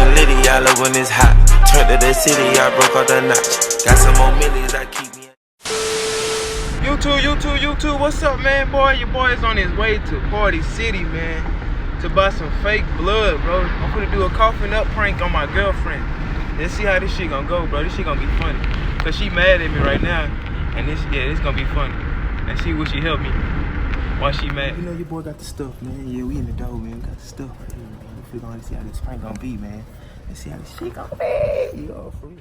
and Liddy, I love when it's hot. Turned to the city, I broke out the notch. Got some more millions, I keep me. YouTube, what's up, man? Boy, your boy is on his way to Party City, man, to buy some fake blood, bro. I'm gonna do a coughing up prank on my girlfriend. Let's see how this shit gonna go, bro. This shit gonna be funny. Cause she mad at me right now, and this gonna be funny. And see will she help me while she mad. You know your boy got the stuff, man. Yeah, we in the dough, man. We got the stuff right here, man. We're gonna see how this prank gonna be, man. Let's see how this shit gonna be. Yo, for real.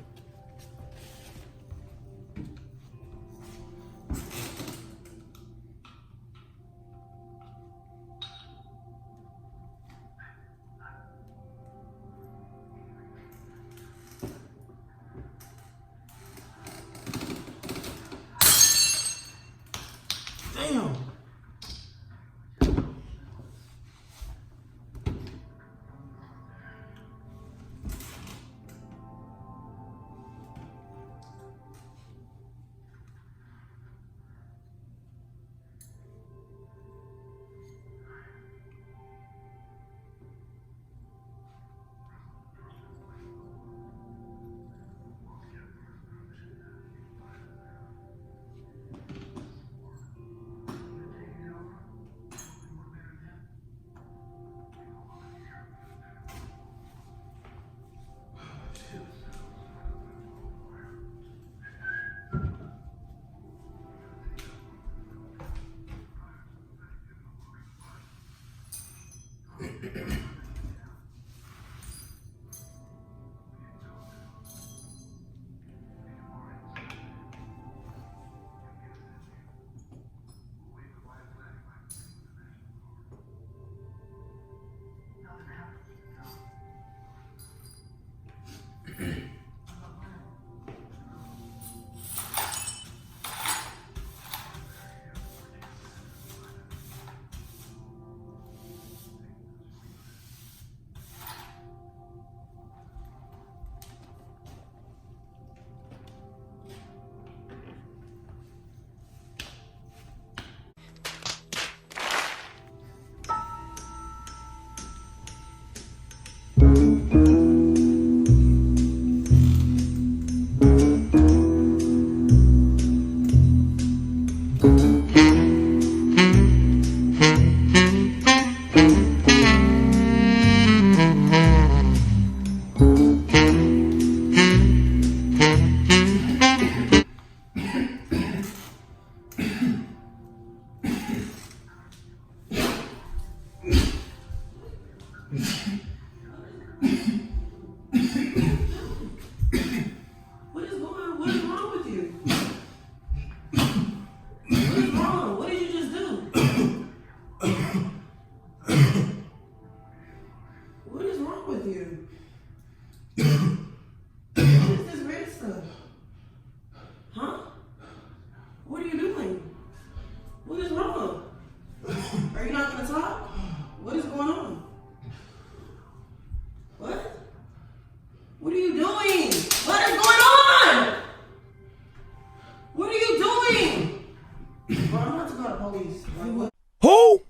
Damn. Who?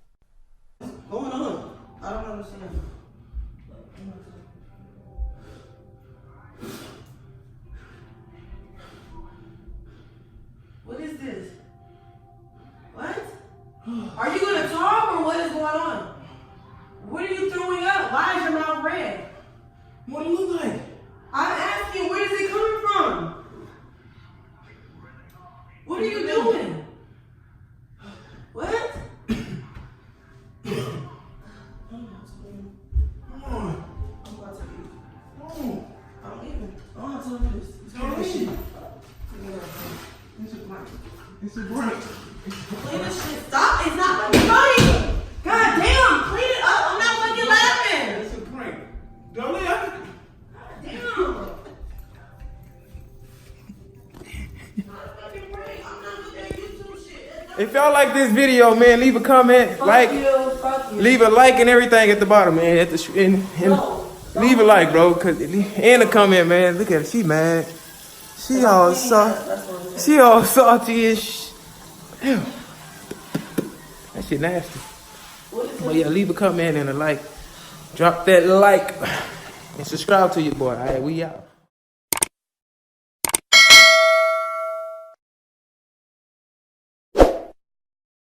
What's going on? I don't understand. What is this? What? Are you gonna talk or what is going on? What are you throwing up? Why is your mouth red? What do it look like? I'm asking, where is it coming from? What are you doing? What? Come on. I'm about to leave. No. I'm leaving. I'm not telling you this. It's not this shit. It's a prank. It's a prank. Clean this shit. Stop. It's not fucking funny. God damn. Clean it up. I'm not fucking laughing. It's a prank. Don't laugh. God damn. If y'all like this video, man, leave a comment, Fuck you. leave a like and everything at the bottom, man. No. Leave a like, bro, and a comment, man. Look at her, she mad. She all salty as damn. That shit nasty. But yeah, leave a comment and a like. Drop that like. And subscribe to your boy. All right, we out.